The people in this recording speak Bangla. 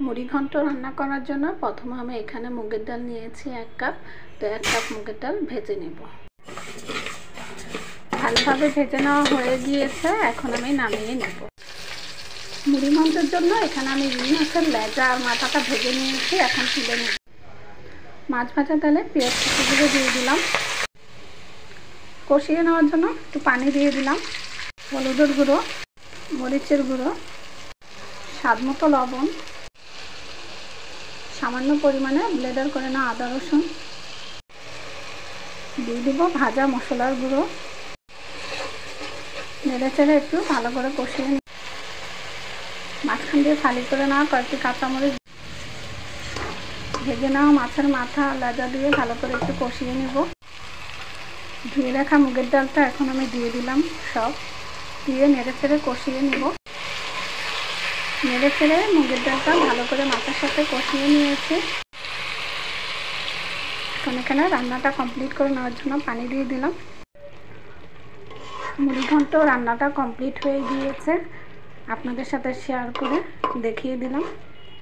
মুড়ি ঘন্ট রান্না করার জন্য প্রথমে আমি এখানে মুগের ডাল নিয়েছি 1 কাপ। তো 1 কাপ মুগের ডাল ভেজে নেব। ভালোভাবে ভেজে নেওয়া হয়ে গিয়েছে, এখন আমি নামিয়ে নেব। মুড়ি ঘন্টের জন্য এখানে আমি রুই মাছের লেজা আর মাথাটা ভেজে নিয়েছি, এখন তুলে নেব। মাছ ভাজা তেলে পেঁয়াজ কুচিগুলো দিয়ে দিলাম। কষিয়ে নেওয়ার জন্য একটু পানি দিয়ে দিলাম। হলুদের গুঁড়ো, মরিচের গুঁড়ো, স্বাদ মতো লবণ, সামান্য পরিমাণে ব্লেন্ডার করে নেওয়া আদা রসুন দিয়ে দিব। ভাজা মশলার গুঁড়ো নেড়ে চেড়ে একটু ভালো করে কষিয়ে নিই। মাঝখান দিয়ে ফালি করে নেওয়া কয়েকটি কাঁচামরিচ, ভেজে নেওয়া মাছের মাথা লেজা দিয়ে ভালো করে একটু কষিয়ে নেব। ধুয়ে রাখা মুগের ডালটা এখন আমি দিয়ে দিলাম। সব দিয়ে নেড়ে চেড়ে কষিয়ে নেব। নেড়ে চেড়ে মুগের ডালটা ভালো করে মাছের সাথে কষিয়ে নিয়েছি। এখন এখানে রান্নাটা কমপ্লিট করে নেওয়ার জন্য পানি দিয়ে দিলাম। মুড়ি ঘন্ট রান্নাটা কমপ্লিট হয়ে গিয়েছে, আপনাদের সাথে শেয়ার করে দেখিয়ে দিলাম।